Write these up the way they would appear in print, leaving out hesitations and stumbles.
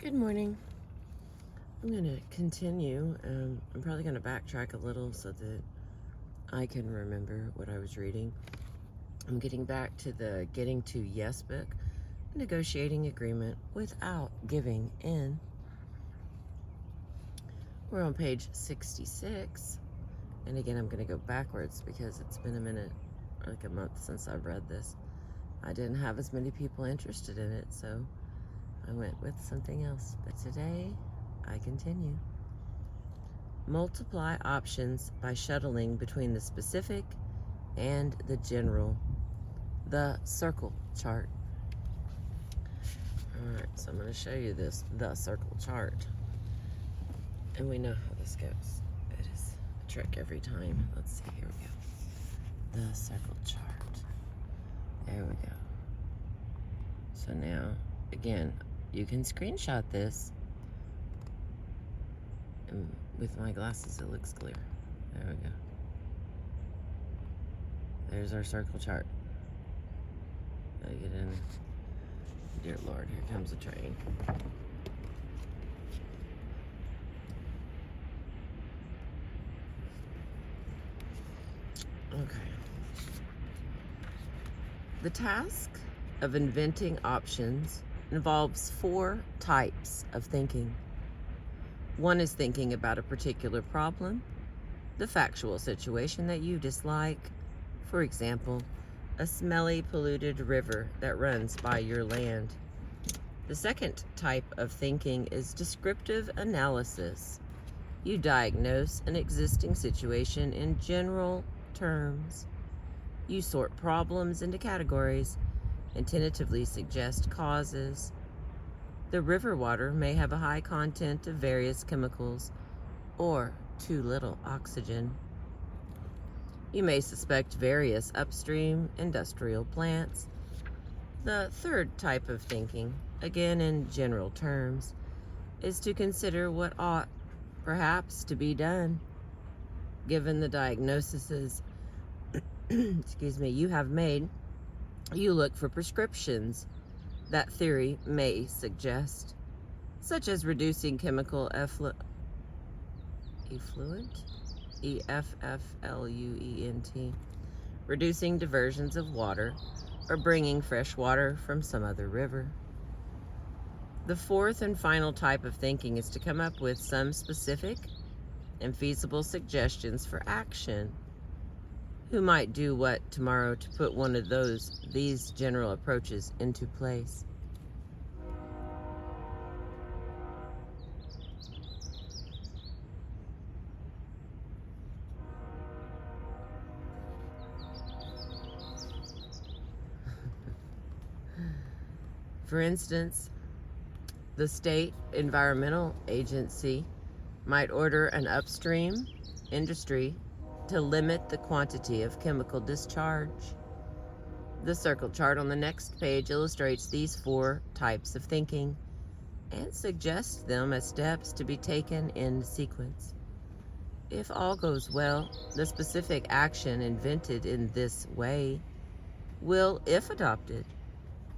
Good morning. I'm going to continue. I'm probably going to backtrack a little so that I can remember what I was reading. I'm getting back to the Getting to Yes book, Negotiating Agreement Without Giving In. We're on page 66. And again, I'm going to go backwards because it's been a minute, like a month since I've read this. I didn't have as many people interested in it, so I went with something else. But today, I continue. Multiply options by shuttling between the specific and the general. The circle chart. Alright, so I'm going to show you the circle chart. And we know how this goes. It is a trick every time. Let's see, here we go. The circle chart. There we go. So now, again, you can screenshot this. And with my glasses, it looks clear. There we go. There's our circle chart. Gotta get in. Dear Lord, here comes a train. Okay. The task of inventing options involves 4 types of thinking. One is thinking about a particular problem, the factual situation that you dislike. For example, a smelly, polluted river that runs by your land. The second type of thinking is descriptive analysis. You diagnose an existing situation in general terms. You sort problems into categories and tentatively suggest causes. The river water may have a high content of various chemicals or too little oxygen. You may suspect various upstream industrial plants. The third type of thinking, again in general terms, is to consider what ought perhaps to be done. Given the diagnoses you have made, you look for prescriptions that theory may suggest, such as reducing chemical effluent, EFFLUENT, reducing diversions of water, or bringing fresh water from some other river. The fourth and final type of thinking is to come up with some specific and feasible suggestions for action. Who might do what tomorrow to put one of these general approaches into place? For instance, the State Environmental Agency might order an upstream industry to limit the quantity of chemical discharge. The circle chart on the next page illustrates these 4 types of thinking and suggests them as steps to be taken in sequence. If all goes well, the specific action invented in this way will, if adopted,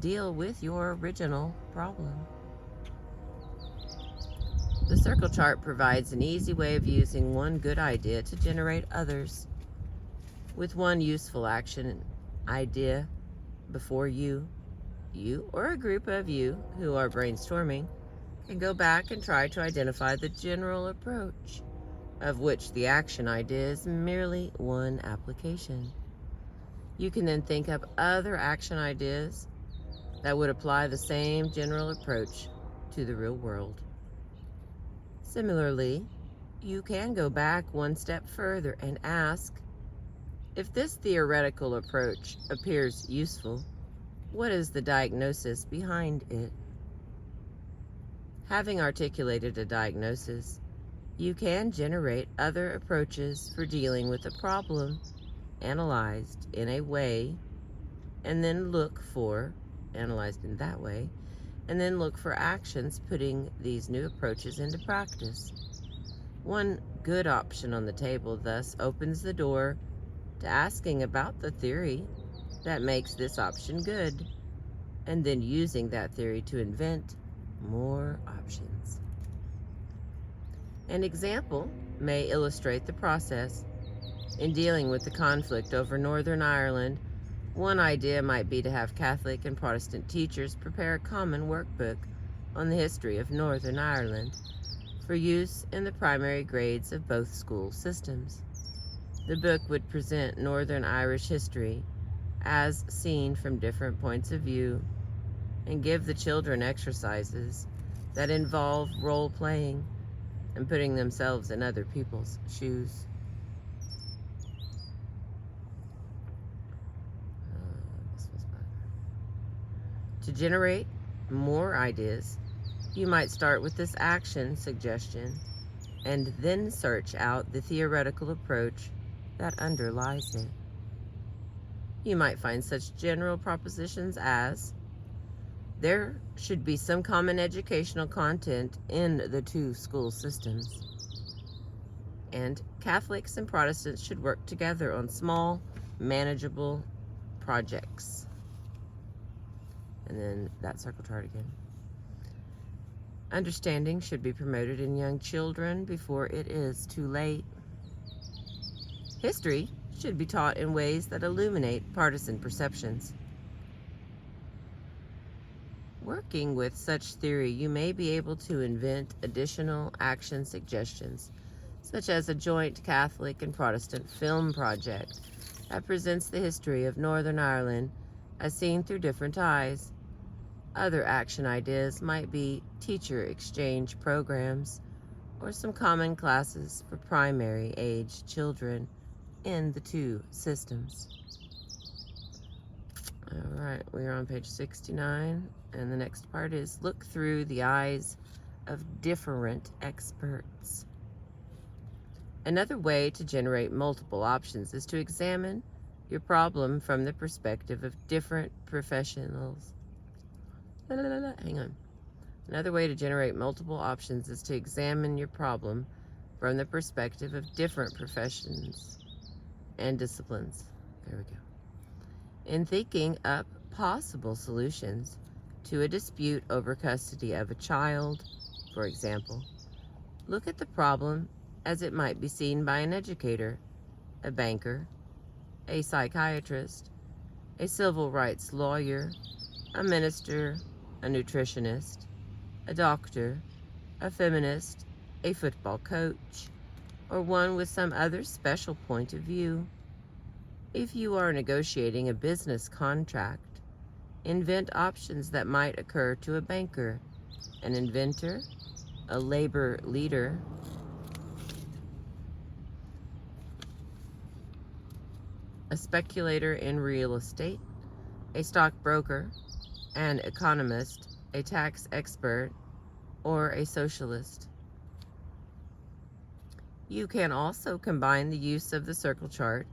deal with your original problem. The circle chart provides an easy way of using one good idea to generate others. With one useful action idea before you or a group of you who are brainstorming can go back and try to identify the general approach, of which the action idea is merely one application. You can then think up other action ideas that would apply the same general approach to the real world. Similarly, you can go back one step further and ask, if this theoretical approach appears useful, what is the diagnosis behind it? Having articulated a diagnosis, you can generate other approaches for dealing with a problem analyzed in a way, and then analyzed in that way, and then look for actions putting these new approaches into practice. One good option on the table thus opens the door to asking about the theory that makes this option good, and then using that theory to invent more options. An example may illustrate the process. In dealing with the conflict over Northern Ireland, one idea might be to have Catholic and Protestant teachers prepare a common workbook on the history of Northern Ireland for use in the primary grades of both school systems. The book would present Northern Irish history as seen from different points of view and give the children exercises that involve role-playing and putting themselves in other people's shoes. To generate more ideas, you might start with this action suggestion and then search out the theoretical approach that underlies it. You might find such general propositions as, there should be some common educational content in the two school systems, and Catholics and Protestants should work together on small, manageable projects. And then that circle chart again. Understanding should be promoted in young children before it is too late. History should be taught in ways that illuminate partisan perceptions. Working with such theory, you may be able to invent additional action suggestions, such as a joint Catholic and Protestant film project that presents the history of Northern Ireland as seen through different eyes. Other action ideas might be teacher exchange programs or some common classes for primary age children in the two systems. All right, we are on page 69, and the next part is look through the eyes of different experts. Another way to generate multiple options is to examine your problem from the perspective of different professionals. Hang on. Another way to generate multiple options is to examine your problem from the perspective of different professions and disciplines. There we go. In thinking up possible solutions to a dispute over custody of a child, for example, look at the problem as it might be seen by an educator, a banker, a psychiatrist, a civil rights lawyer, a minister, a nutritionist, a doctor, a feminist, a football coach, or one with some other special point of view. If you are negotiating a business contract, invent options that might occur to a banker, an inventor, a labor leader, a speculator in real estate, a stockbroker, an economist, a tax expert, or a socialist. You can also combine the use of the circle chart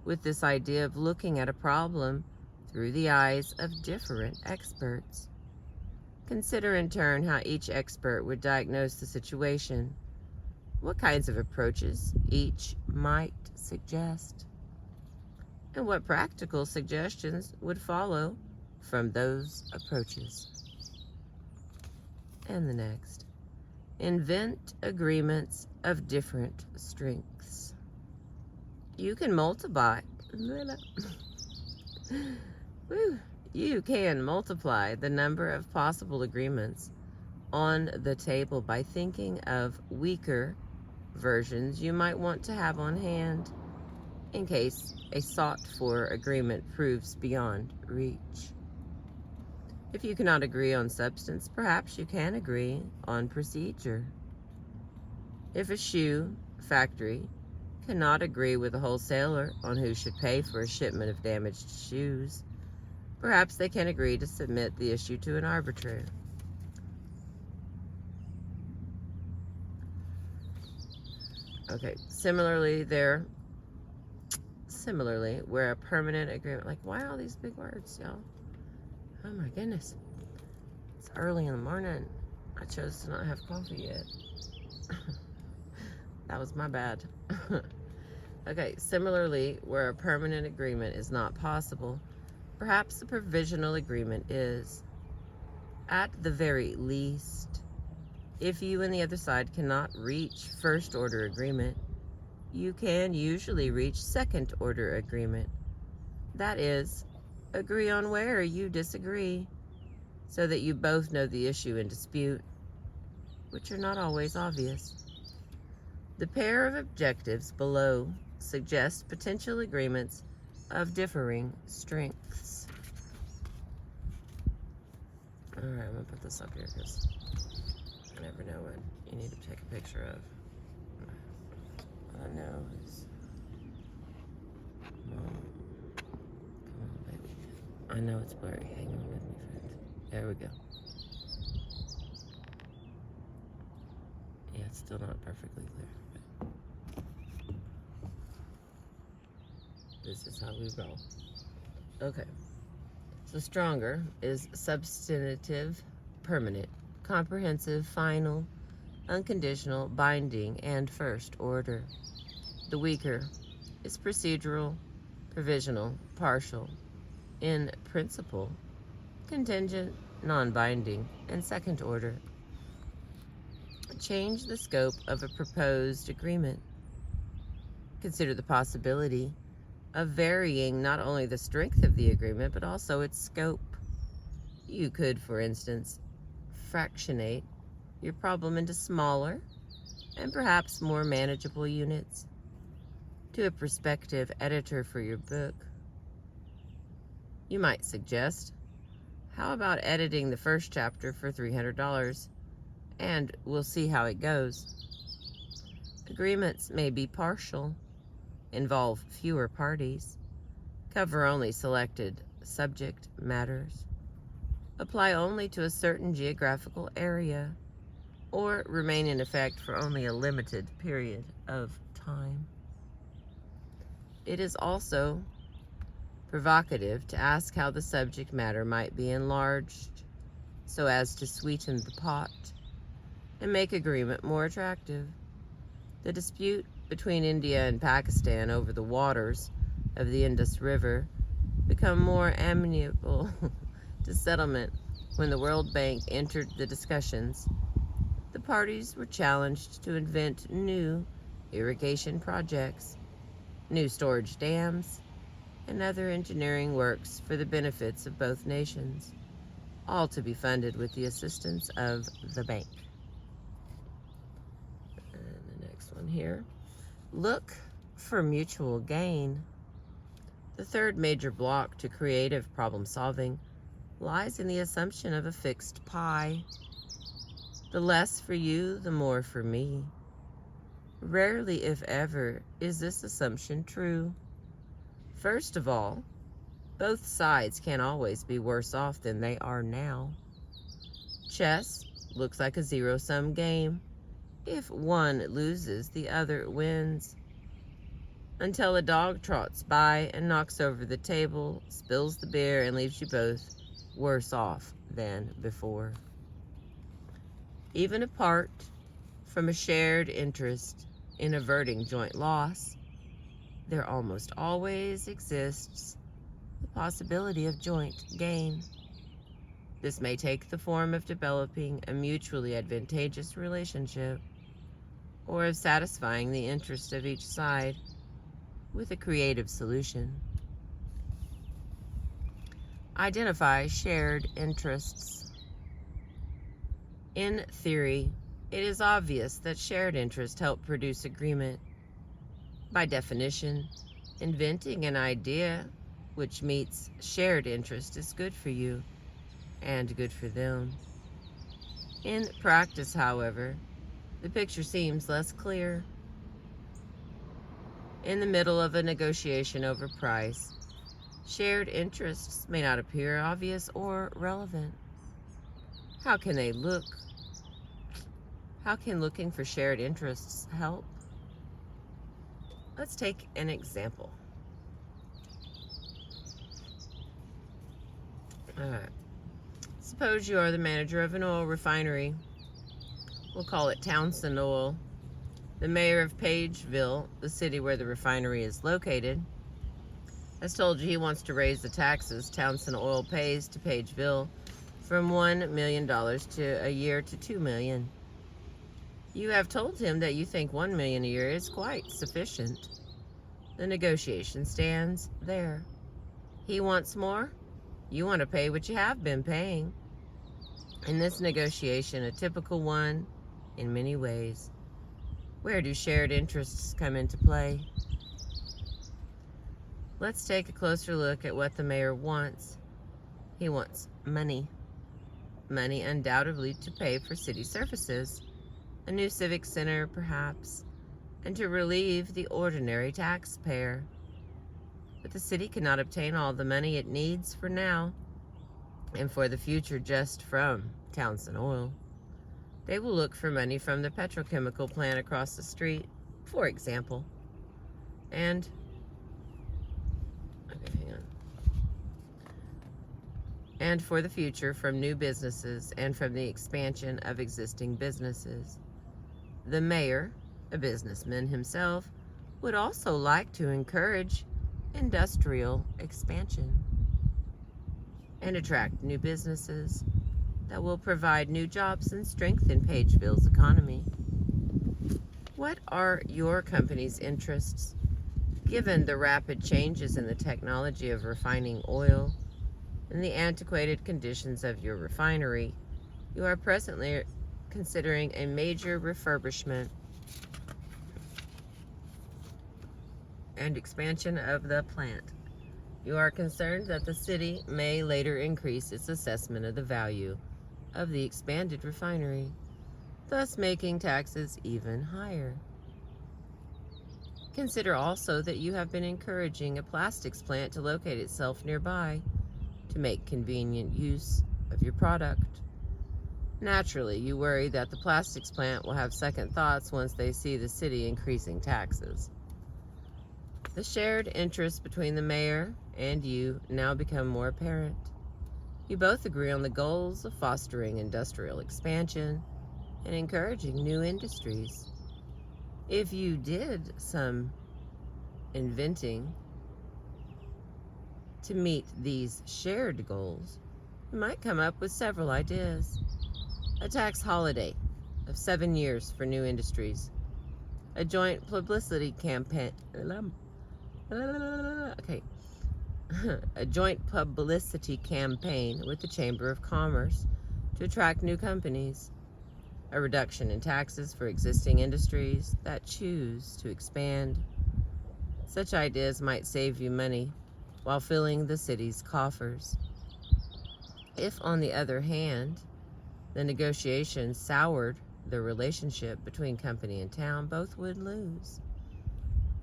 with this idea of looking at a problem through the eyes of different experts. Consider in turn how each expert would diagnose the situation, what kinds of approaches each might suggest, and what practical suggestions would follow from those approaches. And the next. Invent agreements of different strengths. You can multiply. You can multiply the number of possible agreements on the table by thinking of weaker versions you might want to have on hand in case a sought-for agreement proves beyond reach. If you cannot agree on substance, perhaps you can agree on procedure. If a shoe factory cannot agree with a wholesaler on who should pay for a shipment of damaged shoes, perhaps they can agree to submit the issue to an arbitrator. Okay, similarly, where a permanent agreement, like, why all these big words, y'all? Oh my goodness. It's early in the morning. I chose to not have coffee yet. That was my bad. Okay, similarly, where a permanent agreement is not possible, perhaps a provisional agreement is. At the very least, if you and the other side cannot reach first order agreement, you can usually reach second order agreement. That is, agree on where you disagree so that you both know the issue in dispute, which are not always obvious. The pair of objectives below suggest potential agreements of differing strengths. All right, I'm gonna put this up here because I never know what you need to take a picture of. All I know is, come on, baby. I know it's blurry. Hang on with me, friends. There we go. Yeah, it's still not perfectly clear. This is how we roll. Okay. So stronger is substantive, permanent, comprehensive, final, unconditional, binding, and first order. The weaker is procedural, provisional, partial, in principle, contingent, non-binding, and second order. Change the scope of a proposed agreement. Consider the possibility of varying not only the strength of the agreement, but also its scope. You could, for instance, fractionate your problem into smaller and perhaps more manageable units. To a prospective editor for your book, you might suggest, how about editing the first chapter for $300 and we'll see how it goes. Agreements may be partial, involve fewer parties, cover only selected subject matters, apply only to a certain geographical area, or remain in effect for only a limited period of time. It is also provocative to ask how the subject matter might be enlarged so as to sweeten the pot and make agreement more attractive. The dispute between India and Pakistan over the waters of the Indus River become more amenable to settlement when the World Bank entered the discussions. The parties were challenged to invent new irrigation projects, new storage dams, and other engineering works for the benefits of both nations, all to be funded with the assistance of the bank. And the next one here. Look for mutual gain. The third major block to creative problem solving lies in the assumption of a fixed pie. The less for you, the more for me. Rarely, if ever, is this assumption true. First of all, both sides can't always be worse off than they are now. Chess looks like a zero-sum game. If one loses, the other wins. Until a dog trots by and knocks over the table, spills the beer, and leaves you both worse off than before. Even apart from a shared interest in averting joint loss, there almost always exists the possibility of joint gain. This may take the form of developing a mutually advantageous relationship, or of satisfying the interest of each side with a creative solution. Identify shared interests. In theory, it is obvious that shared interests help produce agreement. By definition, inventing an idea which meets shared interest is good for you and good for them. In practice, however, the picture seems less clear. In the middle of a negotiation over price, shared interests may not appear obvious or relevant. How can they look? How can looking for shared interests help? Let's take an example. All right. Suppose you are the manager of an oil refinery. We'll call it Townsend Oil. The mayor of Pageville, the city where the refinery is located, has told you he wants to raise the taxes Townsend Oil pays to Pageville from $1 million to a year to $2 million. You have told him that you think $1 million a year is quite sufficient. The negotiation stands there. He wants more. You want to pay what you have been paying. In this negotiation, a typical one in many ways, where do shared interests come into play? Let's take a closer look at what the mayor wants. He wants money. Money undoubtedly to pay for city services, a new civic center perhaps, and to relieve the ordinary taxpayer. But the city cannot obtain all the money it needs for now and for the future just from Townsend Oil. They will look for money from the petrochemical plant across the street, for example. And for the future from new businesses and from the expansion of existing businesses. The mayor, a businessman himself, would also like to encourage industrial expansion and attract new businesses that will provide new jobs and strengthen Pageville's economy. What are your company's interests? Given the rapid changes in the technology of refining oil and the antiquated conditions of your refinery, you are presently considering a major refurbishment and expansion of the plant. You are concerned that the city may later increase its assessment of the value of the expanded refinery, thus making taxes even higher. Consider also that you have been encouraging a plastics plant to locate itself nearby to make convenient use of your product. Naturally, you worry that the plastics plant will have second thoughts once they see the city increasing taxes. The shared interests between the mayor and you now become more apparent. You both agree on the goals of fostering industrial expansion and encouraging new industries. If you did some inventing to meet these shared goals, you might come up with several ideas. A tax holiday of 7 years for new industries. A joint publicity campaign. A joint publicity campaign with the Chamber of Commerce to attract new companies. A reduction in taxes for existing industries that choose to expand. Such ideas might save you money while filling the city's coffers. If, on the other hand, the negotiations soured the relationship between company and town, both would lose.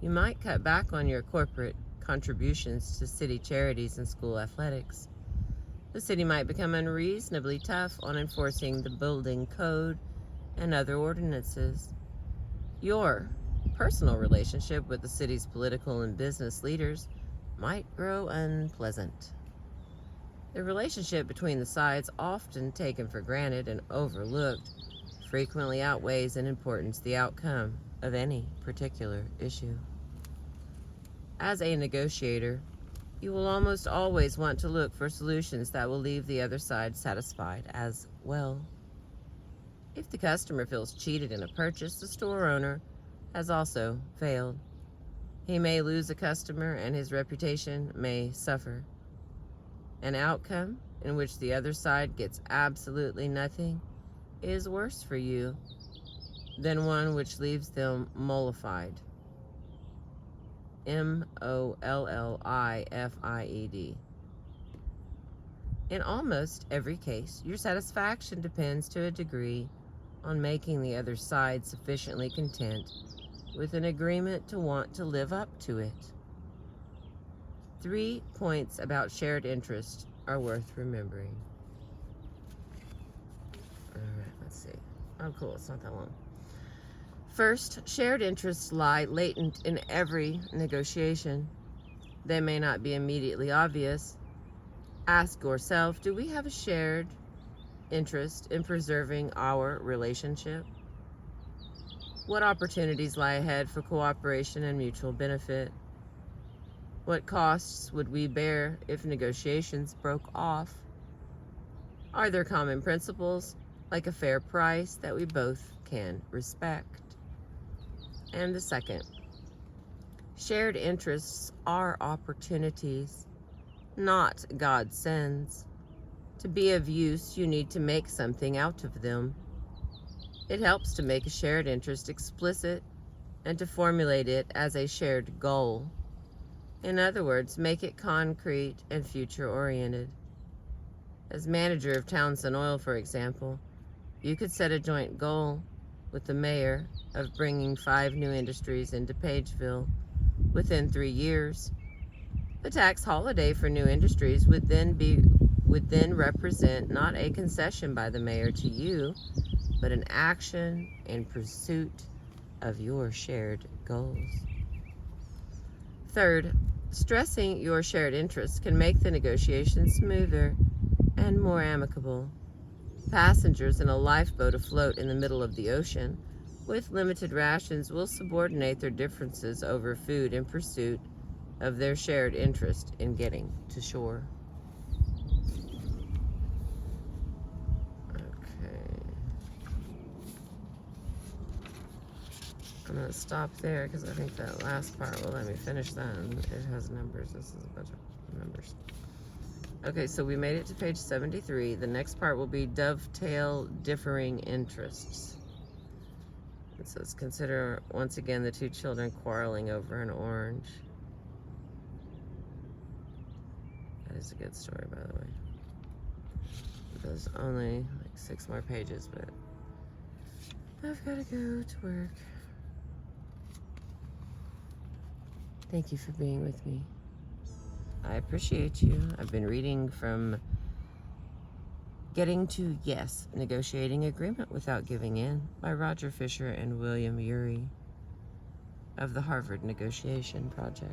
You might cut back on your corporate contributions to city charities and school athletics. The city might become unreasonably tough on enforcing the building code and other ordinances. Your personal relationship with the city's political and business leaders might grow unpleasant. The relationship between the sides, often taken for granted and overlooked, frequently outweighs in importance the outcome of any particular issue. As a negotiator, you will almost always want to look for solutions that will leave the other side satisfied as well. If the customer feels cheated in a purchase, the store owner has also failed. He may lose a customer and his reputation may suffer. An outcome in which the other side gets absolutely nothing is worse for you than one which leaves them mollified. MOLLIFIED. In almost every case, your satisfaction depends to a degree on making the other side sufficiently content with an agreement to want to live up to it. 3 points about shared interest are worth remembering. All right, let's see. Oh, cool, it's not that long. First, shared interests lie latent in every negotiation. They may not be immediately obvious. Ask yourself, do we have a shared interest in preserving our relationship? What opportunities lie ahead for cooperation and mutual benefit? What costs would we bear if negotiations broke off? Are there common principles, like a fair price that we both can respect? And the second, shared interests are opportunities, not God sends. To be of use, you need to make something out of them. It helps to make a shared interest explicit and to formulate it as a shared goal. In other words, make it concrete and future-oriented. As manager of Townsend Oil, for example, you could set a joint goal with the mayor of bringing 5 new industries into Pageville within 3 years. The tax holiday for new industries would then represent not a concession by the mayor to you, but an action in pursuit of your shared goals. Third, stressing your shared interests can make the negotiations smoother and more amicable. Passengers in a lifeboat afloat in the middle of the ocean with limited rations will subordinate their differences over food in pursuit of their shared interest in getting to shore. I'm going to stop there because I think that last part will let me finish that. And it has numbers. This is a bunch of numbers. Okay, so we made it to page 73. The next part will be dovetail differing interests. It says, consider once again the 2 children quarreling over an orange. That is a good story, by the way. There's only like 6 more pages, but I've got to go to work. Thank you for being with me. I appreciate you. I've been reading from Getting to Yes, Negotiating Agreement Without Giving In by Roger Fisher and William Ury of the Harvard Negotiation Project.